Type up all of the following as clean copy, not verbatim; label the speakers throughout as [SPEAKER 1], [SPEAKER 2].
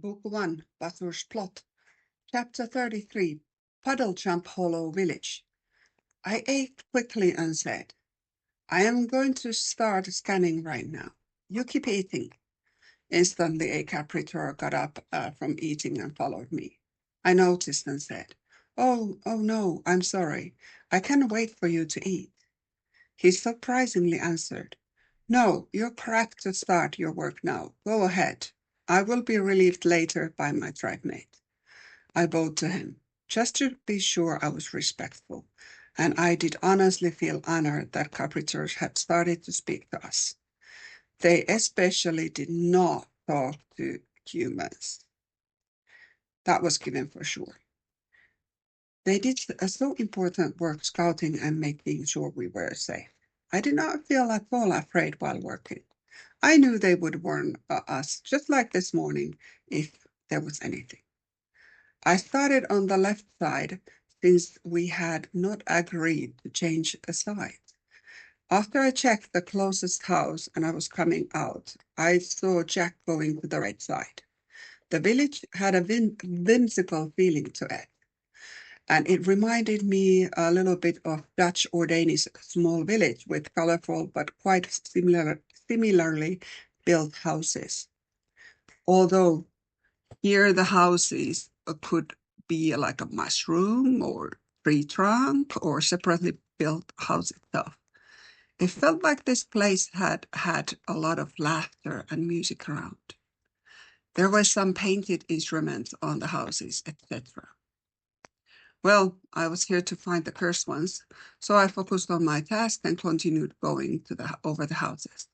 [SPEAKER 1] Book 1, Bazur's Plot, Chapter 33, Puddlejump Hollow Village. I ate quickly and said, I am going to start scanning right now. You keep eating. Instantly, a capritor got up from eating and followed me. I noticed and said, oh no, I'm sorry. I can't wait for you to eat. He surprisingly answered, No, you're correct to start your work now. Go ahead. I will be relieved later by my tribe mate. I bowed to him, just to be sure I was respectful, and I did honestly feel honored that Capritors had started to speak to us. They especially did not talk to humans. That was given for sure. They did so important work scouting and making sure we were safe. I did not feel at all afraid while working. I knew they would warn us, just like this morning, if there was anything. I started on the left side since we had not agreed to change a side. After I checked the closest house and I was coming out, I saw Jack going to the right side. The village had a whimsical feeling to it, and it reminded me a little bit of Dutch or Danish small village with colorful but quite similarly built houses. Although here the houses could be like a mushroom or tree trunk or separately built house itself. It felt like this place had a lot of laughter and music around. There were some painted instruments on the houses, etc. Well, I was here to find the cursed ones, so I focused on my task and continued going over the houses.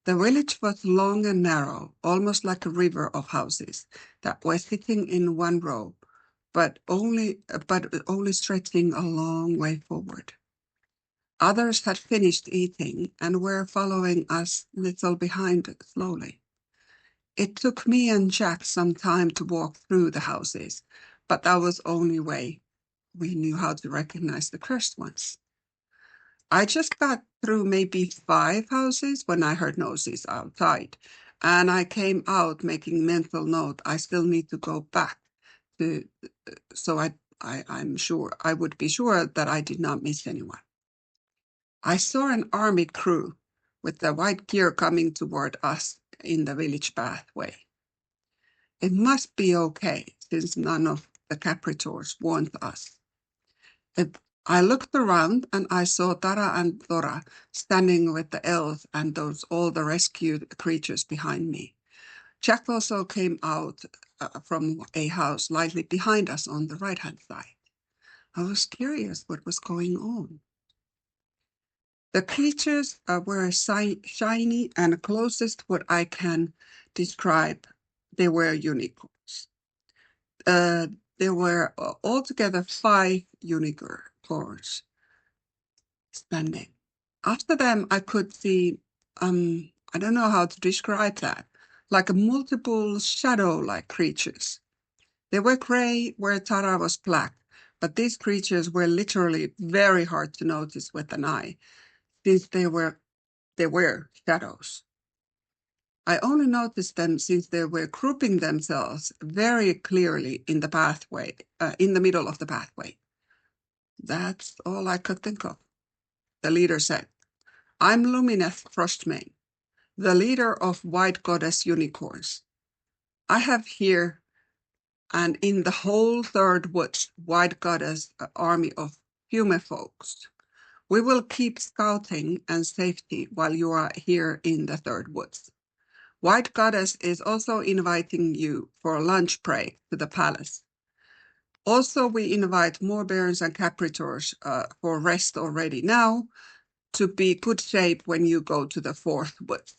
[SPEAKER 1] The village was long and narrow, almost like a river of houses that were sitting in one row, but only stretching a long way forward. Others had finished eating and were following us little behind slowly. It took me and Jack some time to walk through the houses, but that was the only way we knew how to recognize the cursed ones. I just got through maybe 5 houses when I heard noises outside, and I came out making mental note. I still need to go back to, so I'm sure I would be sure that I did not miss anyone. I saw an army crew with the white gear coming toward us in the village pathway. It must be okay, since none of the capritors warned us. I looked around and I saw Tara and Dora standing with the elves and all the rescued creatures behind me. Jack also came out from a house slightly behind us on the right-hand side. I was curious what was going on. The creatures were shiny and closest what I can describe, they were unicorns. There were altogether 5 unicorns standing. After them, I could see, I don't know how to describe that, like a multiple shadow-like creatures. They were gray where Tara was black, but these creatures were literally very hard to notice with an eye, since they were shadows. I only noticed them since they were grouping themselves very clearly in the pathway, in the middle of the pathway. That's all I could think of. The leader said, I'm Lumineth Frostmane, the leader of White Goddess Unicorns. I have here and in the whole Third Woods White Goddess army of human folks. We will keep scouting and safety while you are here in the Third Woods. White Goddess is also inviting you for a lunch break to the palace. Also, we invite more Barons and Capritors for rest already now to be good shape when you go to the Fourth Woods.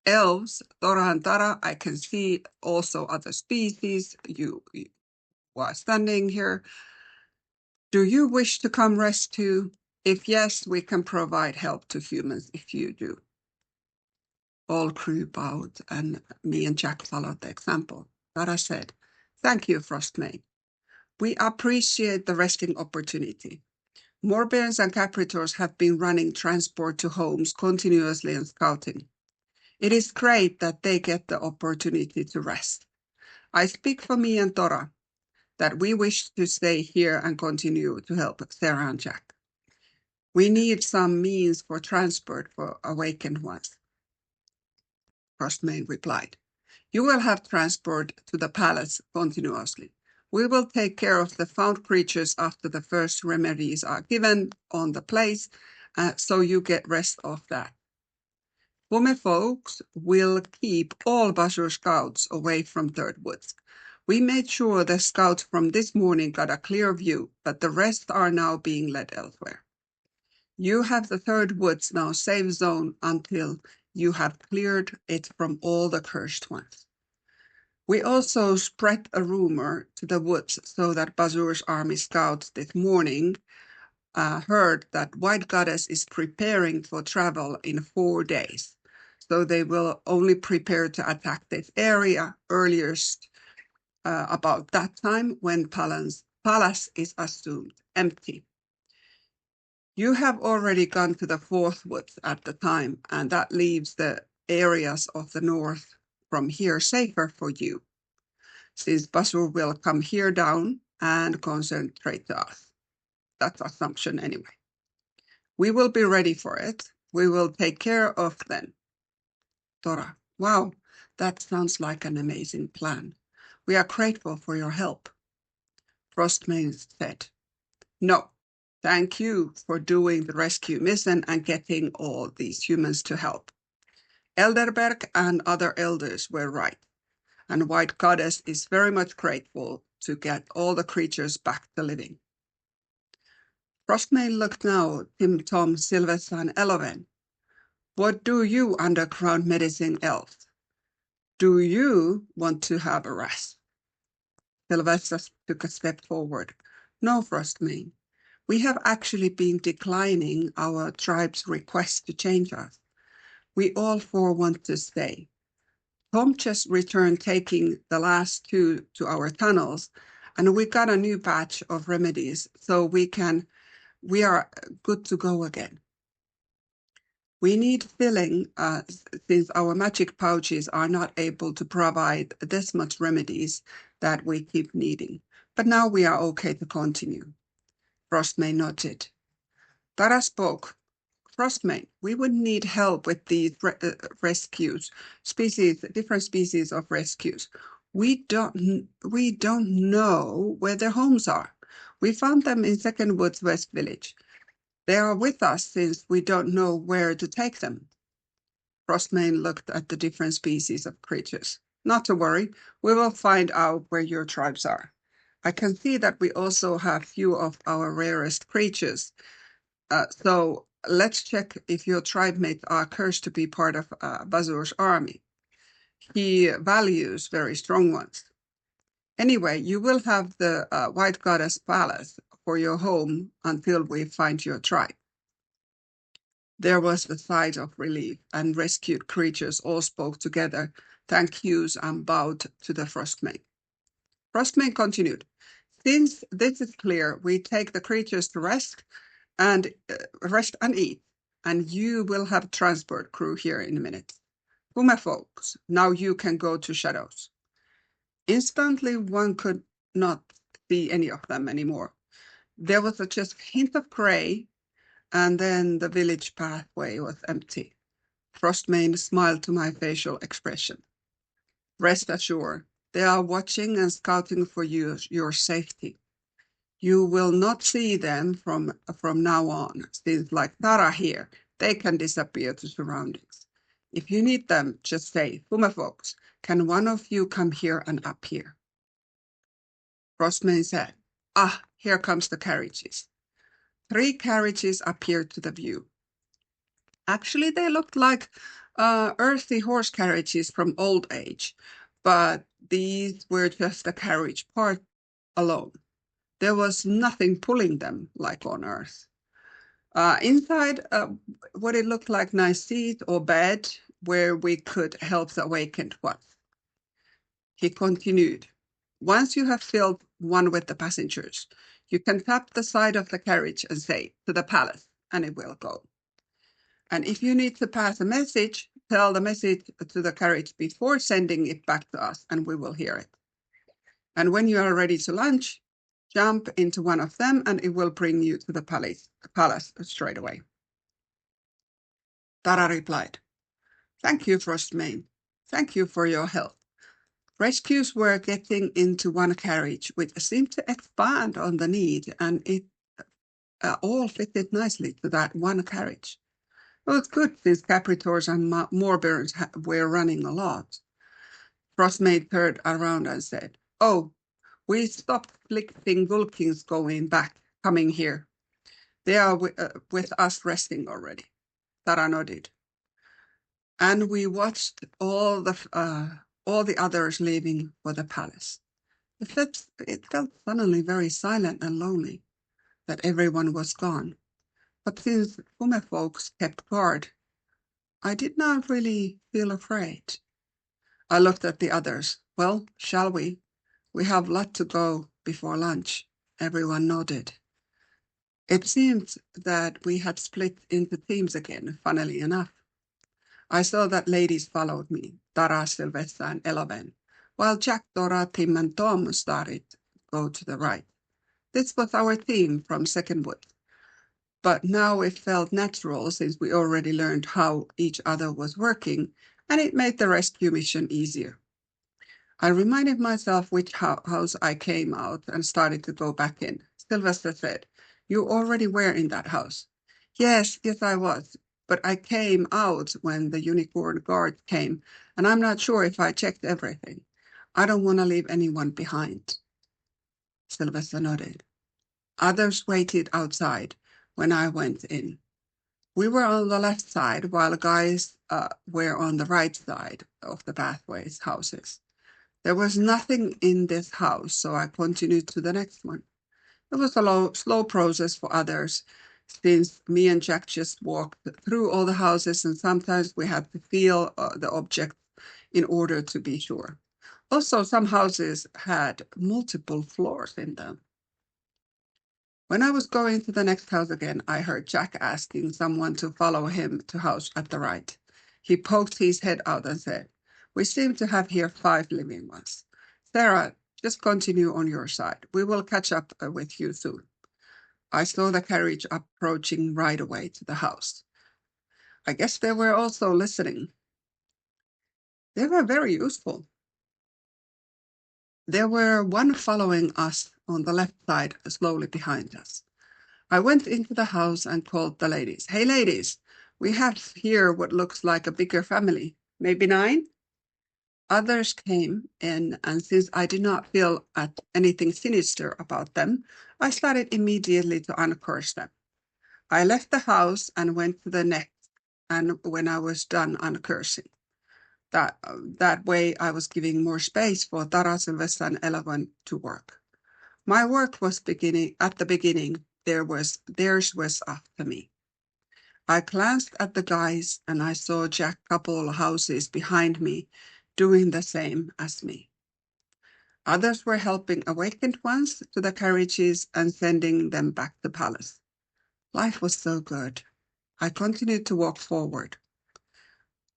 [SPEAKER 1] Elves, Dora and Tara, I can see also other species. You are standing here. Do you wish to come rest too? If yes, we can provide help to humans if you do. All crew bowed, and me and Jack followed the example. Tara said, Thank you, Frostmane. We appreciate the resting opportunity. More Barons and Capritors have been running transport to homes continuously and scouting. It is great that they get the opportunity to rest. I speak for me and Tora that we wish to stay here and continue to help Sarah and Jack. We need some means for transport for awakened ones. Frostmane replied. You will have transport to the palace continuously. We will take care of the found creatures after the first remedies are given on the place, so you get rest of that. Women folks will keep all Bazur scouts away from Third Woods. We made sure the scouts from this morning got a clear view, but the rest are now being led elsewhere. You have the Third Woods now safe zone until you have cleared it from all the cursed ones. We also spread a rumor to the woods so that Bazur's army scouts this morning heard that White Goddess is preparing for travel in 4 days. So they will only prepare to attack this area earliest about that time when palace is assumed empty. You have already gone to the Fourth Woods at the time, and that leaves the areas of the north from here safer for you, since Bazur will come here down and concentrate to us. That's assumption anyway. We will be ready for it. We will take care of them. Tora, wow, that sounds like an amazing plan. We are grateful for your help. Frostmane said, No, thank you for doing the rescue mission and getting all these humans to help. Elderberg and other elders were right, and White Goddess is very much grateful to get all the creatures back to living. Frostmane looked now at Tim, Tom, Sylvester, and Eloven. What do you, underground medicine elf? Do you want to have a rest? Sylvester took a step forward. No, Frostmane. We have actually been declining our tribe's request to change us. We all four want to stay. Tom just returned taking the last two to our tunnels, and we got a new batch of remedies, so we are good to go again. We need filling since our magic pouches are not able to provide this much remedies that we keep needing. But now we are okay to continue. Frostmane nodded. Tara spoke. Frostmane, we would need help with these rescues, different species of rescues. We don't know where their homes are. We found them in Second Woods West Village. They are with us since we don't know where to take them. Frostmane looked at the different species of creatures. Not to worry, we will find out where your tribes are. I can see that we also have few of our rarest creatures. So let's check if your tribe mates are cursed to be part of Bazur's army. He values very strong ones. Anyway, you will have the White Goddess Palace for your home until we find your tribe. There was a sigh of relief, and rescued creatures all spoke together, thanked yous, and bowed to the Frostmane. Frostmane continued, Since this is clear, we take the creatures to rest and eat, and you will have a transport crew here in a minute. Puma folks, now you can go to shadows. Instantly, one could not see any of them anymore. There was just a hint of gray, and then the village pathway was empty. Frostmane smiled to my facial expression. Rest assured, they are watching and scouting for your safety. You will not see them from now on, since like Tara here, they can disappear to surroundings. If you need them, just say, Puma folks, can one of you come here and up here? Frostmane said, here comes the carriages. 3 carriages appeared to the view. Actually, they looked like earthy horse carriages from old age, but these were just the carriage part alone. There was nothing pulling them like on Earth. Inside, what it looked like nice seat or bed where we could help the awakened ones. He continued, once you have filled one with the passengers, you can tap the side of the carriage and say, to the palace, and it will go. And if you need to pass a message, tell the message to the carriage before sending it back to us, and we will hear it. And when you are ready to lunch, jump into one of them and it will bring you to the palace straight away. Tara replied, "Thank you, Frostmane. Thank you for your help." Rescues were getting into one carriage, which seemed to expand on the need, and it all fitted nicely to that one carriage. It was good since Capritors and Moorburns were running a lot. Frostmate turned around and said, "Oh, we stopped collecting Gulkins coming here. They are with us resting already." Tara nodded. And we watched all the others leaving for the palace. It felt suddenly very silent and lonely that everyone was gone. But since Kume folks kept guard, I did not really feel afraid. I looked at the others. "Well, shall we? We have a lot to go before lunch." Everyone nodded. It seemed that we had split into teams again, funnily enough. I saw that ladies followed me, Tara, Sylvester, and Eloven, while Jack, Dora, Tim, and Tom started to go to the right. This was our team from Secondwood. But now it felt natural since we already learned how each other was working, and it made the rescue mission easier. I reminded myself which house I came out and started to go back in. Sylvester said, "You already were in that house." Yes, I was. But I came out when the unicorn guard came, and I'm not sure if I checked everything. I don't want to leave anyone behind. Sylvester nodded. Others waited outside when I went in. We were on the left side, while the guys were on the right side of the pathways houses. There was nothing in this house, so I continued to the next one. It was a slow process for others, since me and Jack just walked through all the houses, and sometimes we had to feel the object in order to be sure. Also, some houses had multiple floors in them. When I was going to the next house again, I heard Jack asking someone to follow him to house at the right. He poked his head out and said, "We seem to have here 5 living ones. Sarah, just continue on your side. We will catch up with you soon." I saw the carriage approaching right away to the house. I guess they were also listening. They were very useful. There were one following us on the left side, slowly behind us. I went into the house and called the ladies. "Hey, ladies, we have here what looks like a bigger family, maybe 9? Others came in, and since I did not feel anything sinister about them, I started immediately to uncurse them. I left the house and went to the next, and when I was done uncursing, that way I was giving more space for Tara, Sylvester, and Eleven to work. My work was at the beginning. Theirs was after me. I glanced at the guys and I saw Jack couple houses behind me doing the same as me. Others were helping awakened ones to the carriages and sending them back to palace. Life was so good. I continued to walk forward.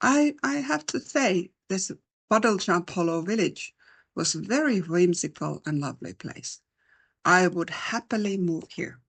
[SPEAKER 1] I have to say, this Puddlejump Hollow village was a very whimsical and lovely place. I would happily move here.